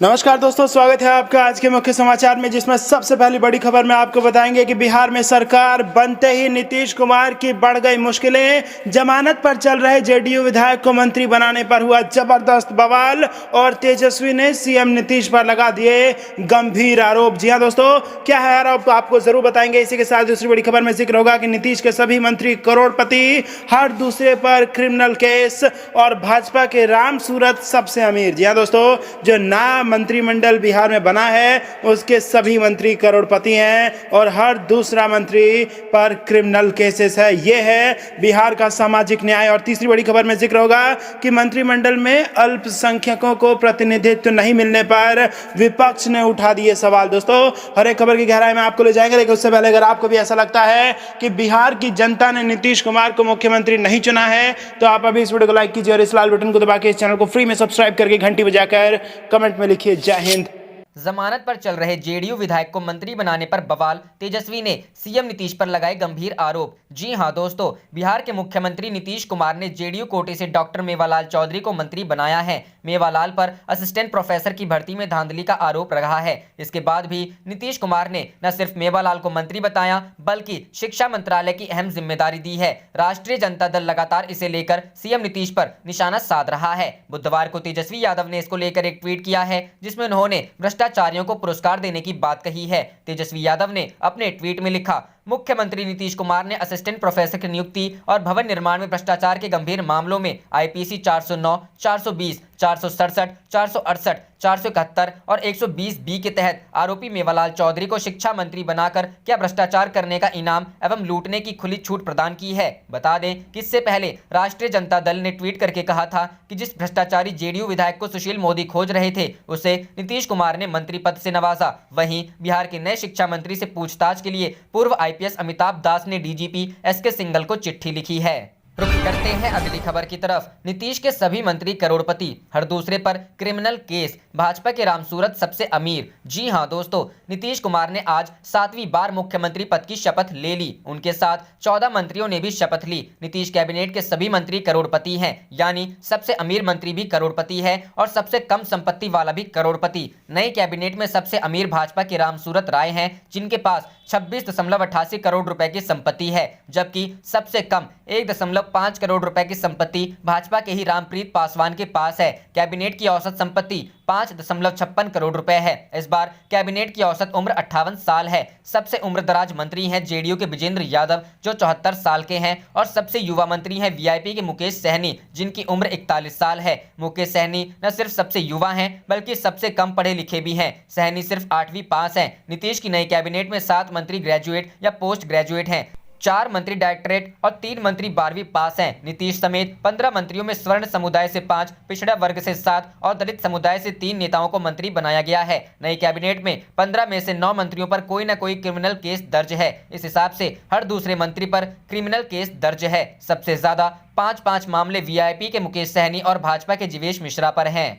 नमस्कार दोस्तों, स्वागत है आपका आज के मुख्य समाचार में, जिसमें सबसे पहली बड़ी खबर में आपको बताएंगे कि बिहार में सरकार बनते ही नीतीश कुमार की बढ़ गई मुश्किलें। जमानत पर चल रहे जेडीयू विधायक को मंत्री बनाने पर हुआ जबरदस्त बवाल और तेजस्वी ने सीएम नीतीश पर लगा दिए गंभीर आरोप। जी हां दोस्तों, क्या है आरोप आपको जरूर बताएंगे। इसी के साथ दूसरी बड़ी खबर में जिक्र होगा कि नीतीश के सभी मंत्री करोड़पति, हर दूसरे पर क्रिमिनल केस और भाजपा के राम सूरत सबसे अमीर। जी हां दोस्तों, जो नाम मंत्रिमंडल बिहार में बना है उसके सभी मंत्री करोड़पति हैं और हर दूसरा मंत्री पर क्रिमिनल केसेस है। यह है बिहार का सामाजिक न्याय। और तीसरी बड़ी खबर में जिक्र होगा कि मंत्रिमंडल में अल्पसंख्यकों को प्रतिनिधित्व नहीं मिलने पर विपक्ष ने उठा दिए सवाल। दोस्तों, हर एक खबर की गहराई में आपको ले जाएंगे, लेकिन उससे पहले अगर आपको भी ऐसा लगता है कि बिहार की जनता ने नीतीश कुमार को मुख्यमंत्री नहीं चुना है तो आप अभी इस वीडियो को लाइक कीजिए और इस लाल बटन को दबा के इस चैनल को फ्री में सब्सक्राइब करके घंटी बजाकर कमेंट में लिखिए जय हिंद। जमानत पर चल रहे जेडीयू विधायक को मंत्री बनाने पर बवाल, तेजस्वी ने सीएम नीतीश पर लगाए गंभीर आरोप। जी हां दोस्तों, बिहार के मुख्यमंत्री नीतीश कुमार ने जेडीयू कोटे से डॉक्टर मेवालाल चौधरी को मंत्री बनाया है। मेवालाल पर असिस्टेंट प्रोफेसर की भर्ती में धांधली का आरोप रहा है। इसके बाद भी नीतीश कुमार ने न सिर्फ मेवालाल को मंत्री बताया बल्कि शिक्षा मंत्रालय की अहम जिम्मेदारी दी है। राष्ट्रीय जनता दल लगातार इसे लेकर सीएम नीतीश पर निशाना साध रहा है। बुधवार को तेजस्वी यादव ने इसको लेकर एक ट्वीट किया है, जिसमें उन्होंने भ्रष्टाचारियों को पुरस्कार देने की बात कही है। तेजस्वी यादव ने अपने ट्वीट में लिखा, मुख्यमंत्री नीतीश कुमार ने असिस्टेंट प्रोफेसर की नियुक्ति और भवन निर्माण में भ्रष्टाचार के गंभीर मामलों में आईपीसी 409, 420, 467, 468, 471 और 120 बी के तहत आरोपी मेवालाल चौधरी को शिक्षा मंत्री बनाकर क्या भ्रष्टाचार करने का इनाम एवं लूटने की खुली छूट प्रदान की है। बता दें कि इससे पहले राष्ट्रीय जनता दल ने ट्वीट करके कहा था कि जिस भ्रष्टाचारी जेडीयू विधायक को सुशील मोदी खोज रहे थे उसे नीतीश कुमार ने मंत्री पद से नवाजा। वहीं बिहार के नए शिक्षा मंत्री से पूछताछ के लिए पूर्व आईपीएस अमिताभ दास ने डीजीपी एसके सिंघल को चिट्ठी लिखी है। रुख करते हैं अगली खबर की तरफ। नीतीश के सभी मंत्री करोड़पति, हर दूसरे पर क्रिमिनल केस, भाजपा के रामसूरत सबसे अमीर। जी हां दोस्तों, नीतीश कुमार ने आज 7वीं बार मुख्यमंत्री पद की शपथ ले ली। उनके साथ 14 मंत्रियों ने भी शपथ ली। नीतीश कैबिनेट के सभी मंत्री करोड़पति हैं, यानी सबसे अमीर मंत्री भी करोड़पति है और सबसे कम संपत्ति वाला भी करोड़पति। नई कैबिनेट में सबसे अमीर भाजपा के रामसूरत राय हैं, जिनके पास 26.88 करोड़ रुपए की संपत्ति है, जबकि सबसे कम 1.5 करोड़ रुपए की संपत्ति भाजपा के ही रामप्रीत पासवान के पास है। कैबिनेट की औसत संपत्ति 5.56 करोड़ रुपए है। इस बार कैबिनेट की औसत उम्र 58 साल है। सबसे उम्रदराज मंत्री हैं जेडीयू के विजेंद्र यादव, जो 74 साल के हैं, और सबसे युवा मंत्री हैं वीआईपी के मुकेश सहनी, जिनकी उम्र 41 साल है। मुकेश सहनी न सिर्फ सबसे युवा हैं बल्कि सबसे कम पढ़े लिखे भी हैं। सहनी सिर्फ 8वीं पास हैं। नीतीश की नई कैबिनेट में 7 मंत्री ग्रेजुएट या पोस्ट ग्रेजुएट हैं, 4 मंत्री डायरेक्टरेट और 3 मंत्री 12वीं पास हैं। नीतीश समेत 15 मंत्रियों में स्वर्ण समुदाय से 5, पिछड़ा वर्ग से 7 और दलित समुदाय से 3 नेताओं को मंत्री बनाया गया है। नई कैबिनेट में 15 में से 9 मंत्रियों पर कोई न कोई क्रिमिनल केस दर्ज है। इस हिसाब से हर दूसरे मंत्री पर क्रिमिनल केस दर्ज है। सबसे ज्यादा 5 मामले वीआईपी के मुकेश सहनी और भाजपा के जीवेश मिश्रा पर हैं।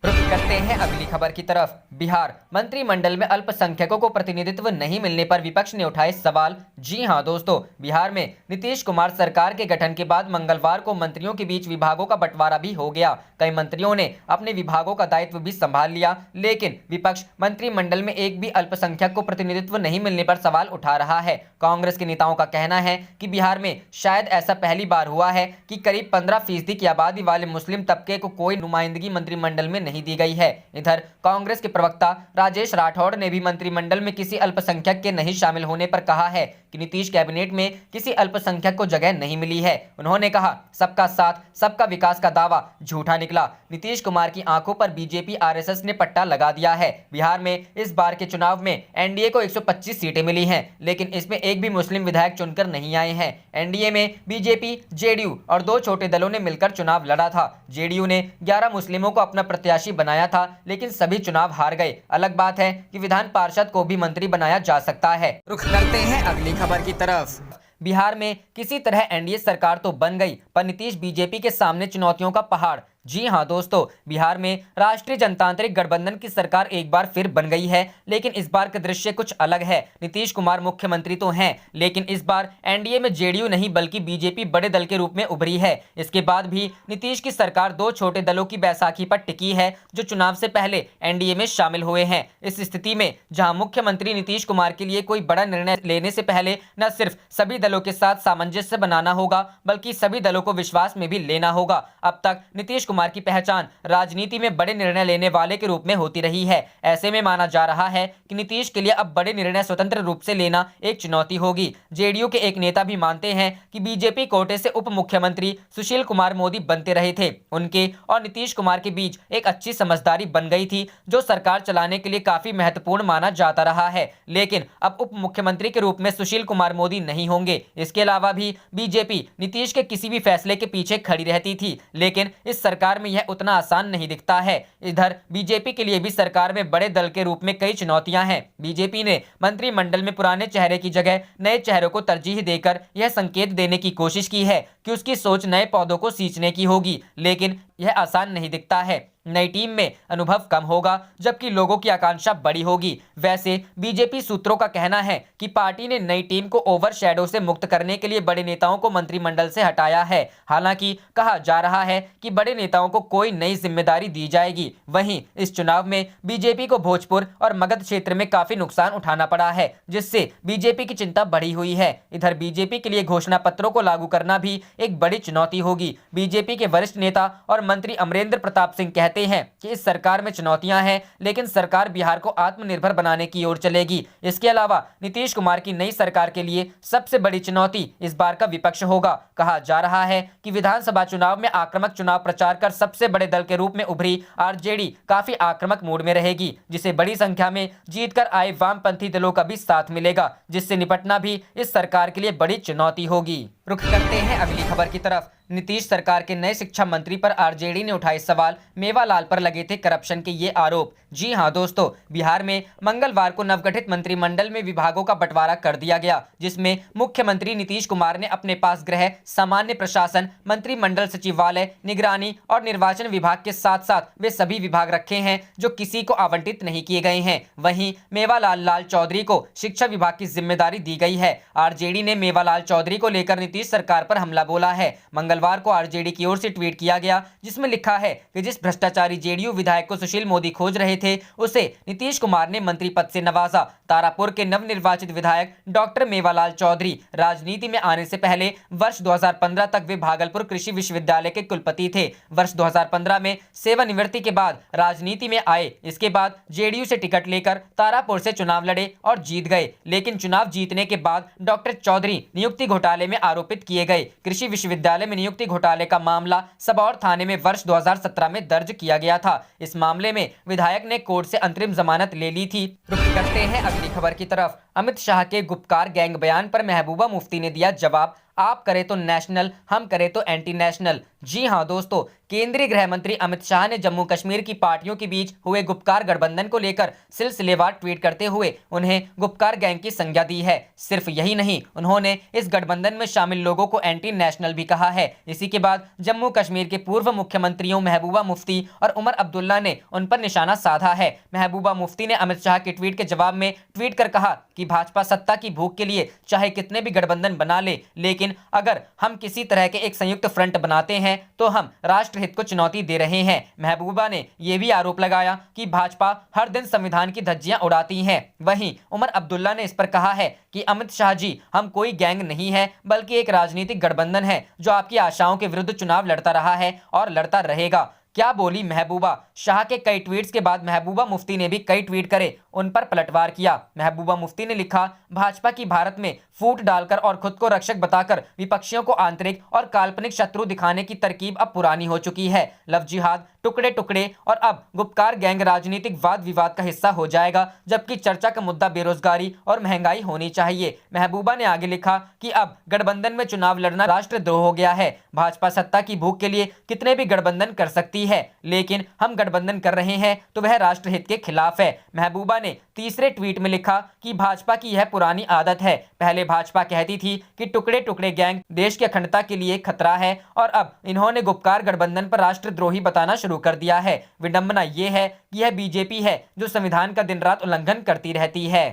रुख करते हैं अगली खबर की तरफ। बिहार मंत्रिमंडल में अल्पसंख्यकों को प्रतिनिधित्व नहीं मिलने पर विपक्ष ने उठाए सवाल। जी हां दोस्तों, बिहार में नीतीश कुमार सरकार के गठन के बाद मंगलवार को मंत्रियों के बीच विभागों का बंटवारा भी हो गया। कई मंत्रियों ने अपने विभागों का दायित्व भी संभाल लिया, लेकिन विपक्ष मंत्रिमंडल में एक भी अल्पसंख्यक को प्रतिनिधित्व नहीं मिलने पर सवाल उठा रहा है। कांग्रेस के नेताओं का कहना है कि बिहार में शायद ऐसा पहली बार हुआ है कि करीब 15% की आबादी वाले मुस्लिम तबके को कोई नुमाइंदगी मंत्रिमंडल में नहीं दी गई है। इधर कांग्रेस के प्रवक्ता राजेश राठौड़ ने भी मंत्रिमंडल में किसी अल्पसंख्यक के नहीं शामिल होने पर कहा है कि नीतीश कैबिनेट में किसी अल्पसंख्यक को जगह नहीं मिली है। उन्होंने कहा, सबका साथ सबका विकास का दावा झूठा निकला। नीतीश कुमार की आंखों पर बीजेपी आरएसएस ने पट्टा लगा दिया है। बिहार में इस बार के चुनाव में एनडीए को 125 सीटें मिली हैं, लेकिन इसमें एक भी मुस्लिम विधायक चुनकर नहीं आए हैं। एनडीए में बीजेपी, जेडीयू और 2 छोटे दलों ने मिलकर चुनाव लड़ा था। जेडीयू ने 11 मुस्लिमों को अपना प्रत्याशी बनाया था, लेकिन सभी चुनाव हार गए। अलग बात है कि विधान पार्षद को भी मंत्री बनाया जा सकता है। रुख करते हैं अगली खबर की तरफ। बिहार में किसी तरह एनडीए सरकार तो बन गई, पर नीतीश बीजेपी के सामने चुनौतियों का पहाड़। जी हां दोस्तों, बिहार में राष्ट्रीय जनतांत्रिक गठबंधन की सरकार एक बार फिर बन गई है, लेकिन इस बार का दृश्य कुछ अलग है। नीतीश कुमार मुख्यमंत्री तो हैं, लेकिन इस बार एनडीए में जेडीयू नहीं बल्कि बीजेपी बड़े दल के रूप में उभरी है। इसके बाद भी नीतीश की सरकार दो छोटे दलों की बैसाखी पर टिकी है, जो चुनाव से पहले एनडीए में शामिल हुए हैं। इस स्थिति में जहां मुख्यमंत्री नीतीश कुमार के लिए कोई बड़ा निर्णय लेने से पहले न सिर्फ सभी दलों के साथ सामंजस्य बनाना होगा, बल्कि सभी दलों को विश्वास में भी लेना होगा। अब तक नीतीश कुमार की पहचान राजनीति में बड़े निर्णय लेने वाले के रूप में होती रही है। ऐसे में माना जा रहा है कि नीतीश के लिए अब बड़े निर्णय स्वतंत्र रूप से लेना एक चुनौती होगी। जेडीयू के एक नेता भी मानते हैं कि बीजेपी कोटे से उप मुख्यमंत्री सुशील कुमार मोदी बनते रहे थे। उनके और नीतीश कुमार के बीच एक अच्छी समझदारी बन गई थी, जो सरकार चलाने के लिए काफी महत्वपूर्ण माना जाता रहा है। लेकिन अब उप मुख्यमंत्री के रूप में सुशील कुमार मोदी नहीं होंगे। इसके अलावा भी बीजेपी नीतीश के किसी भी फैसले के पीछे खड़ी रहती थी, लेकिन इस सरकार में यह उतना आसान नहीं दिखता है। इधर बीजेपी के लिए भी सरकार में बड़े दल के रूप में कई चुनौतियां हैं। बीजेपी ने मंत्रिमंडल में पुराने चेहरे की जगह नए चेहरों को तरजीह देकर यह संकेत देने की कोशिश की है कि उसकी सोच नए पौधों को सींचने की होगी, लेकिन यह आसान नहीं दिखता है। नई टीम में अनुभव कम होगा, जबकि लोगों की आकांक्षा बड़ी होगी। वैसे बीजेपी सूत्रों का कहना है कि पार्टी ने नई टीम को ओवरशैडो से मुक्त करने के लिए बड़े नेताओं को मंत्रिमंडल से हटाया है। हालांकि कहा जा रहा है कि बड़े नेताओं को कोई नई जिम्मेदारी दी जाएगी। वहीं इस चुनाव में बीजेपी को भोजपुर और मगध क्षेत्र में काफी नुकसान उठाना पड़ा है, जिससे बीजेपी की चिंता बढ़ी हुई है। इधर बीजेपी के लिए घोषणा पत्रों को लागू करना भी एक बड़ी चुनौती होगी। बीजेपी के वरिष्ठ नेता और मंत्री अमरेंद्र प्रताप सिंह कहते हैं कि इस सरकार में चुनौतियां हैं, लेकिन सरकार बिहार को आत्मनिर्भर बनाने की ओर चलेगी। इसके अलावा नीतीश कुमार की नई सरकार के लिए सबसे बड़ी चुनौती इस बार का विपक्ष होगा। कहा जा रहा है कि विधानसभा चुनाव में आक्रामक चुनाव प्रचार कर सबसे बड़े दल के रूप में उभरी आरजेडी काफी आक्रामक मूड में रहेगी, जिसे बड़ी संख्या में जीतकर आए वामपंथी दलों का भी साथ मिलेगा, जिससे निपटना भी इस सरकार के लिए बड़ी चुनौती होगी। रुख करते हैं अगली खबर की तरफ। नीतीश सरकार के नए शिक्षा मंत्री पर आरजेडी ने उठाए सवाल, मेवालाल पर लगे थे करप्शन के ये आरोप। जी हां दोस्तों, बिहार में मंगलवार को नवगठित मंत्रिमंडल में विभागों का बंटवारा कर दिया गया, जिसमें मुख्यमंत्री नीतीश कुमार ने अपने पास गृह, सामान्य प्रशासन, मंत्रिमंडल सचिवालय, निगरानी और निर्वाचन विभाग के साथ साथ वे सभी विभाग रखे हैं जो किसी को आवंटित नहीं किए गए हैं। वहीं मेवालाल चौधरी को शिक्षा विभाग की जिम्मेदारी दी गई है। आरजेडी ने मेवालाल चौधरी को लेकर नीतीश सरकार पर हमला बोला है। मंगलवार को आरजेडी की ओर से ट्वीट किया गया, जिसमें लिखा है कि जिस भ्रष्टाचारी जेडीयू विधायक को सुशील मोदी खोज रहे थे, उसे नीतीश कुमार ने मंत्री पद से नवाजा। तारापुर के नवनिर्वाचित विधायक डॉक्टर मेवालाल चौधरी राजनीति में आने से पहले वर्ष 2015 तक वे भागलपुर कृषि विश्वविद्यालय के कुलपति थे। वर्ष 2015 में सेवानिवृत्ति के बाद राजनीति में आए। इसके बाद जेडीयू से टिकट लेकर तारापुर से चुनाव लड़े और जीत गए, लेकिन चुनाव जीतने के बाद डॉक्टर चौधरी नियुक्ति घोटाले में आरोपित किए गए। कृषि विश्वविद्यालय में नियुक्ति घोटाले का मामला सबौर थाने में वर्ष 2017 में दर्ज किया गया था। इस मामले में विधायक ने कोर्ट से अंतरिम जमानत ले ली थी। रुख करते हैं अगली खबर की तरफ। अमित शाह के गुपकार गैंग बयान पर महबूबा मुफ्ती ने दिया जवाब, आप करें तो नेशनल, हम करें तो एंटी नेशनल। जी हां दोस्तों, केंद्रीय गृह मंत्री अमित शाह ने जम्मू कश्मीर की पार्टियों के बीच हुए गुपकार गठबंधन को लेकर सिलसिलेवार ट्वीट करते हुए उन्हें गुपकार गैंग की संज्ञा दी है। सिर्फ यही नहीं, उन्होंने इस गठबंधन में शामिल लोगों को एंटी नेशनल भी कहा है। इसी के बाद जम्मू कश्मीर के पूर्व मुख्यमंत्रियों महबूबा मुफ्ती और उमर अब्दुल्ला ने उन पर निशाना साधा है। महबूबा मुफ्ती ने अमित शाह के ट्वीट के जवाब में ट्वीट कर कहा कि भाजपा सत्ता की भूख के लिए चाहे कितने भी गठबंधन बना ले, लेकिन अगर हम किसी तरह के एक संयुक्त फ्रंट बनाते हैं तो हम राष्ट्रहित को चुनौती दे रहे हैं। महबूबा ने यह भी आरोप लगाया कि भाजपा हर दिन संविधान की धज्जियां उड़ाती है। वहीं उमर अब्दुल्ला ने इस पर कहा है कि अमित शाह जी, हम कोई गैंग नहीं है, बल्कि एक राजनीतिक गठबंधन है जो आपकी आशाओं के विरुद्ध चुनाव लड़ता रहा है और लड़ता रहेगा। क्या बोली महबूबा। शाह के कई ट्वीट्स के बाद महबूबा मुफ्ती ने भी कई ट्वीट करे, उन पर पलटवार किया। महबूबा मुफ्ती ने लिखा, भाजपा की भारत में फूट डालकर और खुद को रक्षक बताकर विपक्षियों को आंतरिक और काल्पनिक शत्रु दिखाने की तरकीब अब पुरानी हो चुकी है। लव जिहाद, टुकड़े टुकड़े और अब गुपकार गैंग राजनीतिक वाद विवाद का हिस्सा हो जाएगा, जबकि चर्चा का मुद्दा बेरोजगारी और महंगाई होनी चाहिए। महबूबा ने आगे लिखा कि अब गठबंधन में चुनाव लड़ना राष्ट्रद्रोह हो गया है। भाजपा सत्ता की भूख के लिए कितने भी गठबंधन कर सकती कहती है लेकिन हम गठबंधन कर रहे हैं तो वह राष्ट्रहित के खिलाफ है। महबूबा ने तीसरे ट्वीट में लिखा कि भाजपा की यह पुरानी आदत है। पहले भाजपा कहती थी कि टुकड़े टुकड़े गैंग देश की अखंडता के लिए खतरा है और अब इन्होंने गुपकार गठबंधन पर राष्ट्रद्रोही बताना शुरू कर दिया है। विडंबना ये है कि यह बीजेपी है जो संविधान का दिन रात उल्लंघन करती रहती है।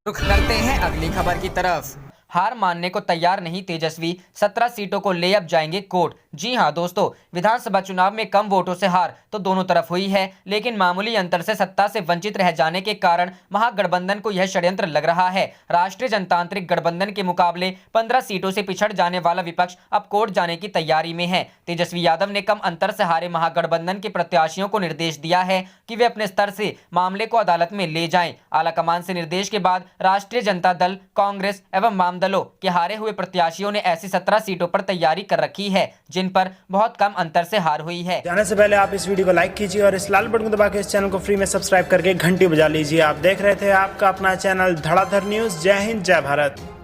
रुख करते हैं अगली खबर की तरफ। हार मानने को तैयार नहीं तेजस्वी, 17 सीटों को ले अब जाएंगे कोर्ट। जी हां दोस्तों, विधानसभा चुनाव में कम वोटों से हार तो दोनों तरफ हुई है, लेकिन मामूली अंतर से सत्ता से वंचित रह जाने के कारण महागठबंधन को यह षड्यंत्र लग रहा है। राष्ट्रीय जनतांत्रिक गठबंधन के मुकाबले 15 सीटों से पिछड़ जाने वाला विपक्ष अब कोर्ट जाने की तैयारी में है। तेजस्वी यादव ने कम अंतर से हारे महागठबंधन के प्रत्याशियों को निर्देश दिया है कि वे अपने स्तर से मामले को अदालत में ले जाएं। आलाकमान से निर्देश के बाद राष्ट्रीय जनता दल, कांग्रेस एवं वाम दलों के हारे हुए प्रत्याशियों ने ऐसी 17 सीटों पर तैयारी कर रखी है जिन पर बहुत कम अंतर से हार हुई है। जाने से पहले आप इस वीडियो को लाइक कीजिए और इस लाल बटन को दबा के इस चैनल को फ्री में सब्सक्राइब करके घंटी बजा लीजिए। आप देख रहे थे आपका अपना चैनल धड़ाधड़ न्यूज। जय हिंद, जय भारत।